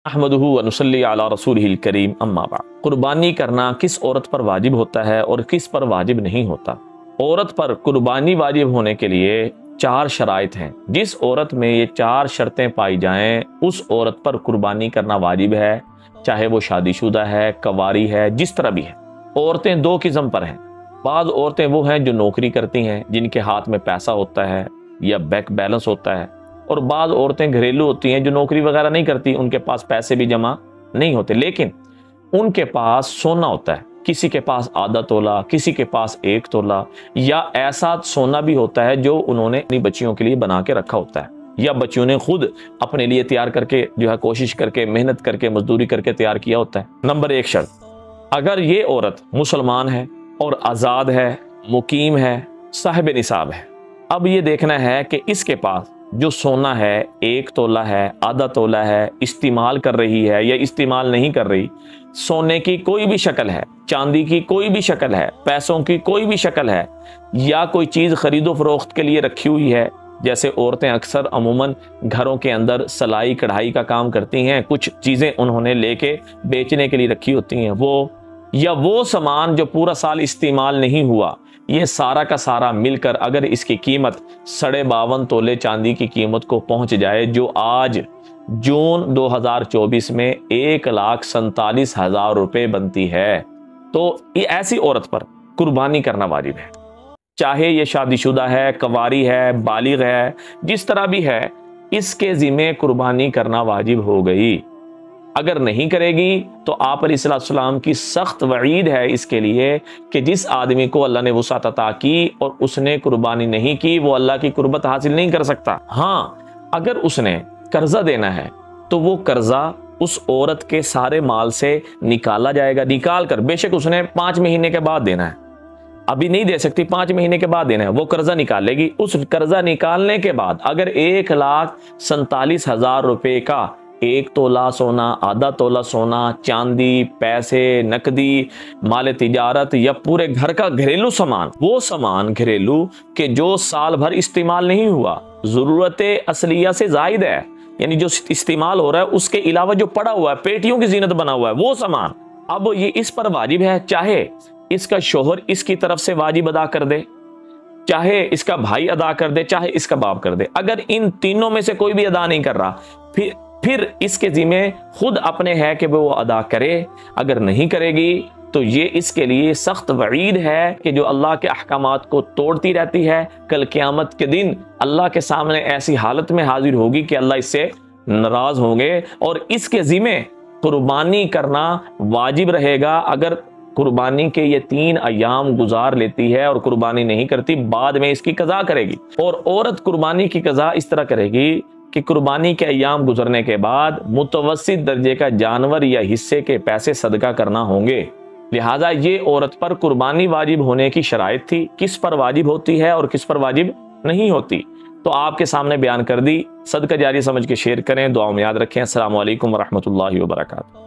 احمدہ و نصلی علی رسولہ الکریم اما بعد۔ قربانی کرنا کس عورت پر واجب ہوتا ہے اور کس پر واجب نہیں ہوتا؟ عورت پر قربانی واجب ہونے کے لیے 4 شرائط ہیں۔ جس عورت میں یہ 4 شرطیں پائی جائیں اس عورت پر قربانی کرنا واجب ہے، چاہے وہ شادی شدہ ہے، کنواری ہے، جس طرح بھی ہے۔ عورتیں 2 قسم پر ہیں۔ بعض عورتیں وہ ہیں جو نوکری کرتی ہیں، جن کے ہاتھ میں پیسہ ہوتا ہے یا بینک بیلنس ہوتا ہے، اور بعض عورتیں گھریلو ہوتی ہیں جو نوکری وغیرہ نہیں کرتی، ان کے پاس پیسے بھی جمع نہیں ہوتے، لیکن ان کے پاس سونا ہوتا ہے۔ کسی کے پاس آدھا تولہ، کسی کے پاس 1 تولہ، یا ایسا سونا بھی ہوتا ہے جو انہوں نے اپنی بچیوں کے لیے بنا کے رکھا ہوتا ہے، یا بچیوں نے خود اپنے لیے تیار کر کے کوشش کر کے محنت کر کے مزدوری کر کے تیار کیا ہوتا ہے۔ نمبر 1 شرط، اگر یہ عورت مسلمان ہے اور آزاد ہے، مقیم ہے، صاحب نصاب ہے۔ اب یہ دیکھنا ہے کہ اس کے پاس جو سونا ہے 1 تولہ ہے، آدھا تولہ ہے، استعمال کر رہی ہے یا استعمال نہیں کر رہی، سونے کی کوئی بھی شکل ہے، چاندی کی کوئی بھی شکل ہے، پیسوں کی کوئی بھی شکل ہے، یا کوئی چیز خرید و فروخت کے لیے رکھی ہوئی ہے، جیسے عورتیں اکثر عموماً گھروں کے اندر سلائی کڑھائی کا کام کرتی ہیں، کچھ چیزیں انہوں نے لے کے بیچنے کے لیے رکھی ہوتی ہیں، وہ سامان جو پورا سال استعمال نہیں ہوا، یہ سارا کا سارا مل کر اگر اس کی قیمت 52.5 تولے چاندی کی قیمت کو پہنچ جائے، جو آج جون 2024 میں 1,47,000 روپے بنتی ہے، تو یہ ایسی عورت پر قربانی کرنا واجب ہے۔ چاہے یہ شادی شدہ ہے، کنواری ہے، بالغ ہے، جس طرح بھی ہے، اس کے ذمہ قربانی کرنا واجب ہو گئی۔ اگر نہیں کرے گی تو آپ علیہ السلام کی سخت وعید ہے اس کے لیے کہ جس آدمی کو اللہ نے وسعت عطا کی اور اس نے قربانی نہیں کی، وہ اللہ کی قربت حاصل نہیں کر سکتا۔ ہاں، اگر اس نے قرضہ دینا ہے تو وہ قرضہ اس عورت کے سارے مال سے نکالا جائے گا، نکال کر، بے شک اس نے 5 مہینے کے بعد دینا ہے، ابھی نہیں دے سکتی، 5 مہینے کے بعد دینا ہے، وہ قرضہ نکال لے گی۔ اس قرضہ نکالنے کے بعد اگر 1,47,000 روپے کا 1 تولہ سونا، آدھا تولہ سونا، چاندی، پیسے، نقدی، مال تجارت، یا پورے گھر کا گھریلو سامان، وہ سامان گھریلو کہ جو سال بھر استعمال نہیں ہوا، ضرورت اصلیہ سے زائد ہے، یعنی جو استعمال ہو رہا ہے اس کے علاوہ جو پڑا ہوا ہے، پیٹیوں کی زینت بنا ہوا ہے، وہ سامان، اب یہ اس پر واجب ہے، چاہے اس کا شوہر اس کی طرف سے واجب ادا کر دے، چاہے اس کا بھائی ادا کر دے، چاہے اس کا باپ کر دے۔ اگر ان تینوں میں سے کوئی بھی ادا نہیں کر رہا، پھر اس کے ذمہ خود اپنے ہے کہ وہ ادا کرے۔ اگر نہیں کرے گی تو یہ اس کے لیے سخت وعید ہے کہ جو اللہ کے احکامات کو توڑتی رہتی ہے، کل قیامت کے دن اللہ کے سامنے ایسی حالت میں حاضر ہوگی کہ اللہ اس سے ناراض ہوں گے، اور اس کے ذمہ قربانی کرنا واجب رہے گا۔ اگر قربانی کے یہ 3 ایام گزار لیتی ہے اور قربانی نہیں کرتی، بعد میں اس کی قضا کرے گی۔ اور عورت قربانی کی قضا اس طرح کرے گی کہ قربانی کے ایام گزرنے کے بعد متوسط درجے کا جانور یا حصے کے پیسے صدقہ کرنا ہوں گے۔ لہٰذا یہ عورت پر قربانی واجب ہونے کی شرائط تھی، کس پر واجب ہوتی ہے اور کس پر واجب نہیں ہوتی، تو آپ کے سامنے بیان کر دی۔ صدقہ جاری سمجھ کے شیئر کریں، دعاؤں میں یاد رکھیں۔ السلام علیکم ورحمۃ اللہ وبرکاتہ۔